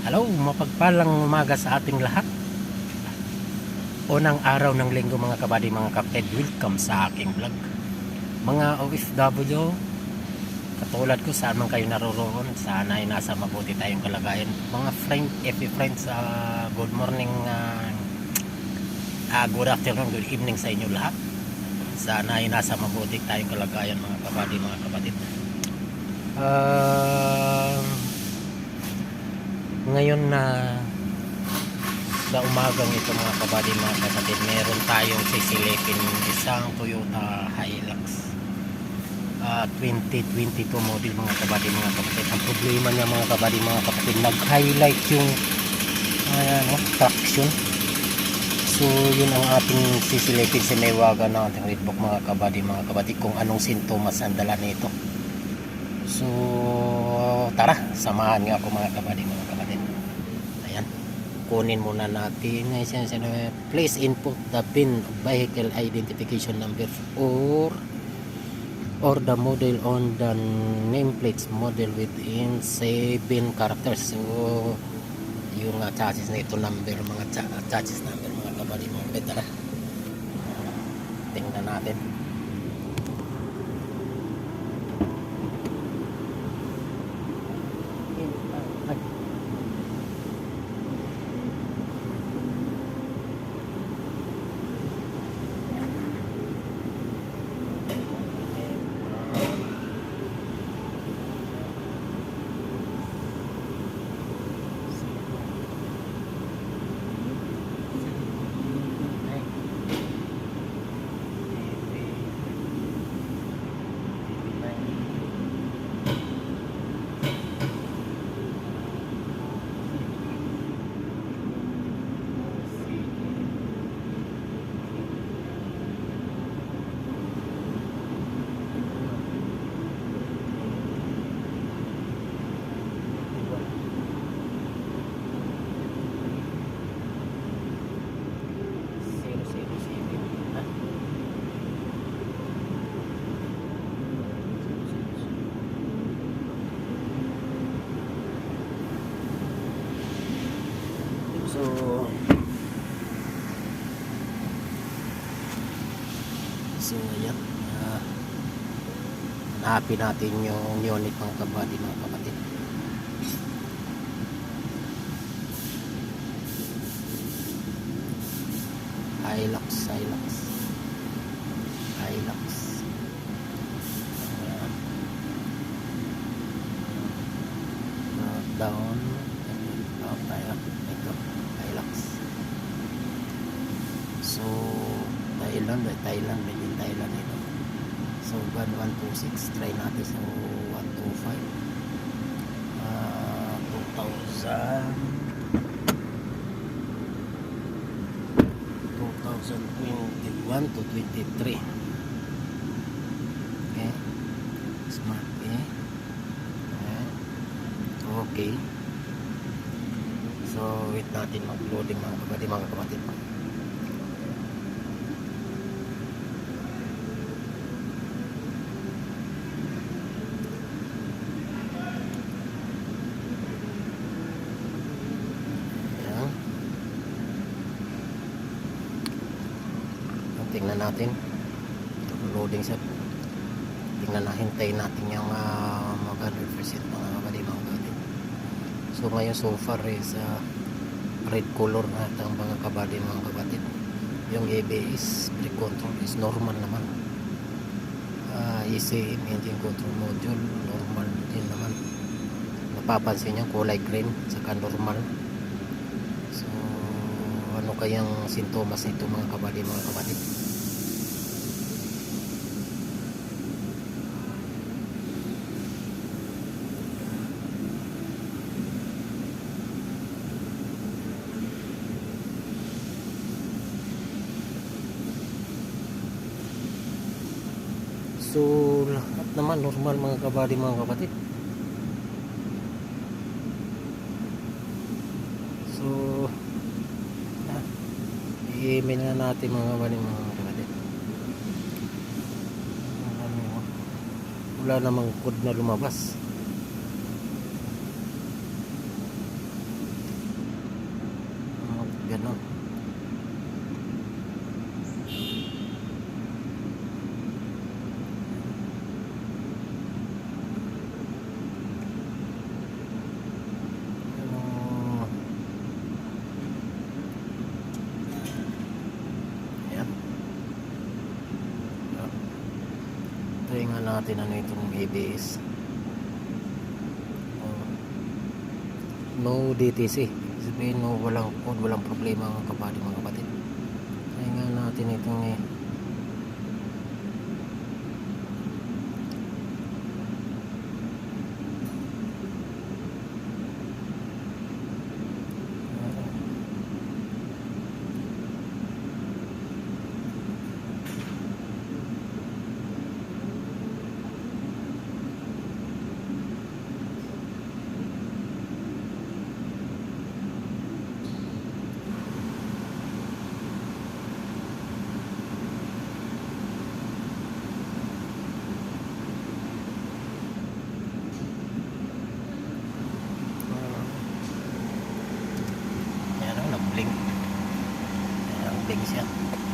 Hello, mapagpalang umaga sa ating lahat. Unang araw ng linggo mga kabady, mga kapatid. Welcome sa aking vlog. Mga OFW, katulad ko saan man kayo naroroon, sana ay nasa mabuti tayong kalagayan. Mga friend, FB friends, good morning, good afternoon, good evening sa inyo lahat. Sana ay nasa mabuti tayong kalagayan mga kabady, mga kapatid. Ngayon na sa umagang ito mga kabady, mga kapatid, meron tayong sisilipin isang Toyota Hilux 2022 model mga kabady, mga kapatid. Ang problema niya mga kabady, mga kapatid, nag-highlight yung traction. So yun ang ating sisilipin, siniwagan ng ating readbook mga kabady, mga kapatid, kung anong sintomas ang dala nito. So tara, samahan nga ako mga kabady, mga kapatid. Ayan, kunin muna natin. Please input the VIN vehicle identification number or the model on the nameplates model within 7 characters. So yung chassis na ito number, mga chassis number mga kabady, mga kapatid. Tara, tingnan natin. So ayan, hanapin natin yung unit mga kabady, mga kapatid. Hilux down tayo, ito Hilux. So Thailand made in Thailand ito. So 1126, try natin sa 125, 2021 to 23. Okay, smart, okay. So wait natin mag-loading mga kabady, mga kapatid. Tingnan natin loading set. Tingnan na, hintayin natin yung mag 100% mga kabady, mga kapatid. So ngayon so far is red color na ang mga kabady, mga kapatid. Yung ABS brake control is normal naman. ECM engine control module normal din naman. Napapansin nyo kulay green saka normal. So ano kayang sintomas nito mga kabady, mga kapatid? So lahat naman normal mga kabady, mga kapatid. So i-email na natin mga kabady, mga kapatid. Wala namang code na lumabas. ganun. Ayan. Try nga natin ano itong ABS. No DTC. Sabihin no, walang code, walang problema mga kabady mga kapatid. Try nga natin itong blink. Ayan, blink siya.